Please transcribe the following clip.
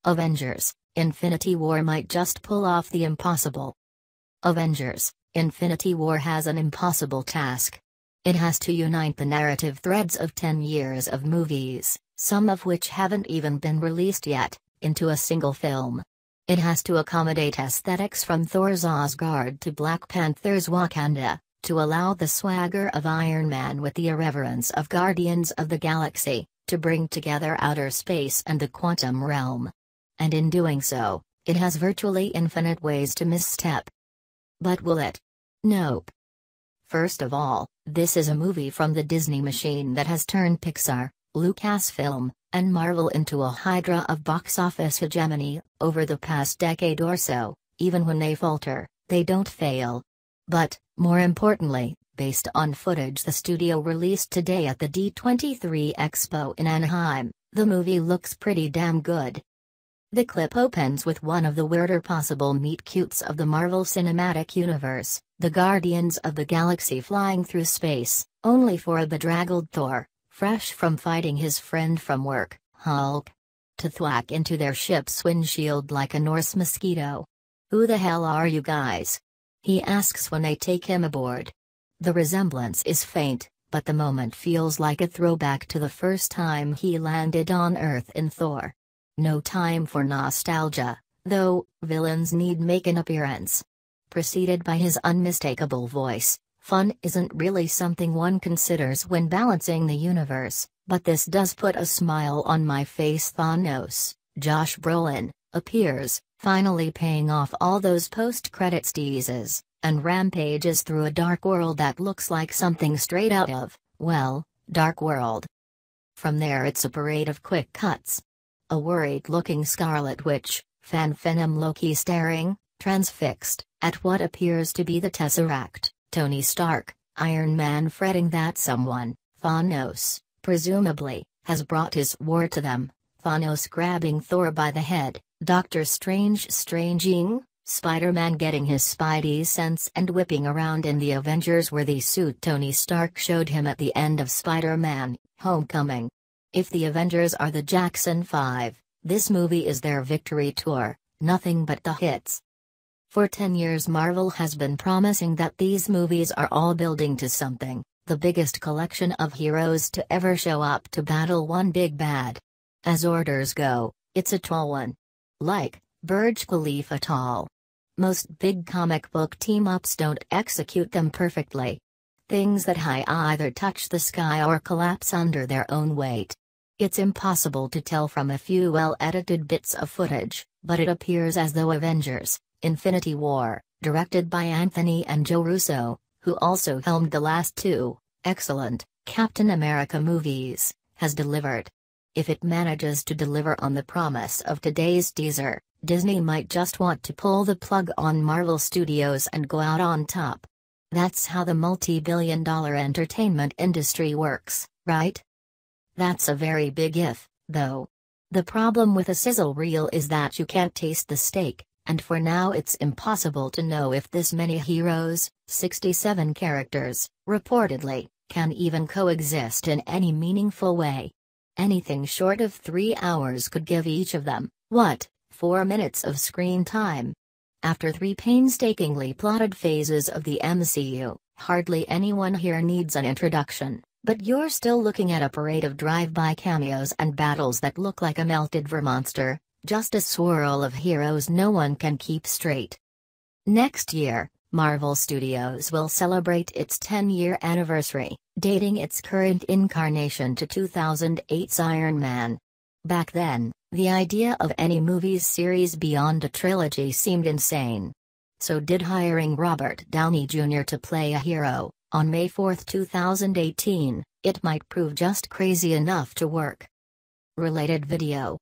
Avengers: Infinity War might just pull off the impossible. Avengers: Infinity War has an impossible task. It has to unite the narrative threads of 10 years of movies, some of which haven't even been released yet, into a single film. It has to accommodate aesthetics from Thor's Asgard to Black Panther's Wakanda, to allow the swagger of Iron Man with the irreverence of Guardians of the Galaxy, to bring together outer space and the quantum realm. And in doing so, it has virtually infinite ways to misstep. But will it? Nope. First of all, this is a movie from the Disney machine that has turned Pixar, Lucasfilm, and Marvel into a hydra of box office hegemony over the past decade or so. Even when they falter, they don't fail. But, more importantly, based on footage the studio released today at the D23 Expo in Anaheim, the movie looks pretty damn good. The clip opens with one of the weirder possible meet-cutes of the Marvel Cinematic Universe, the Guardians of the Galaxy flying through space, only for a bedraggled Thor, fresh from fighting his friend from work, Hulk, to thwack into their ship's windshield like a Norse mosquito. "Who the hell are you guys?" he asks when they take him aboard. The resemblance is faint, but the moment feels like a throwback to the first time he landed on Earth in Thor. No time for nostalgia, though. Villains need make an appearance. Preceded by his unmistakable voice, fun isn't really something one considers when balancing the universe, but this does put a smile on my face. Thanos, Josh Brolin, appears, finally paying off all those post-credits teases, and rampages through a dark world that looks like something straight out of, well, Dark World. From there it's a parade of quick cuts. A worried-looking Scarlet Witch, Fan-Venom Loki staring, transfixed, at what appears to be the Tesseract, Tony Stark, Iron Man fretting that someone, Thanos, presumably, has brought his war to them, Thanos grabbing Thor by the head, Doctor Strange stranging, Spider-Man getting his Spidey sense and whipping around in the Avengers-worthy suit Tony Stark showed him at the end of Spider-Man: Homecoming. If the Avengers are the Jackson 5, this movie is their victory tour, nothing but the hits. For 10 years Marvel has been promising that these movies are all building to something, the biggest collection of heroes to ever show up to battle one big bad. As orders go, it's a tall one. Like, Burj Khalifa tall. Most big comic book team-ups don't execute them perfectly. Things that high either touch the sky or collapse under their own weight. It's impossible to tell from a few well-edited bits of footage, but it appears as though Avengers: Infinity War, directed by Anthony and Joe Russo, who also helmed the last two excellent Captain America movies, has delivered. If it manages to deliver on the promise of today's teaser, Disney might just want to pull the plug on Marvel Studios and go out on top. That's how the multi-billion-dollar entertainment industry works, right? That's a very big if, though. The problem with a sizzle reel is that you can't taste the steak, and for now it's impossible to know if this many heroes, 67 characters, reportedly, can even coexist in any meaningful way. Anything short of 3 hours could give each of them, 4 minutes of screen time. After 3 painstakingly plotted phases of the MCU, hardly anyone here needs an introduction, but you're still looking at a parade of drive-by cameos and battles that look like a melted Vermonster, just a swirl of heroes no one can keep straight. Next year, Marvel Studios will celebrate its 10-year anniversary, dating its current incarnation to 2008's Iron Man. Back then, the idea of any movies series beyond a trilogy seemed insane. So did hiring Robert Downey Jr. to play a hero, on May 4, 2018, it might prove just crazy enough to work. Related video.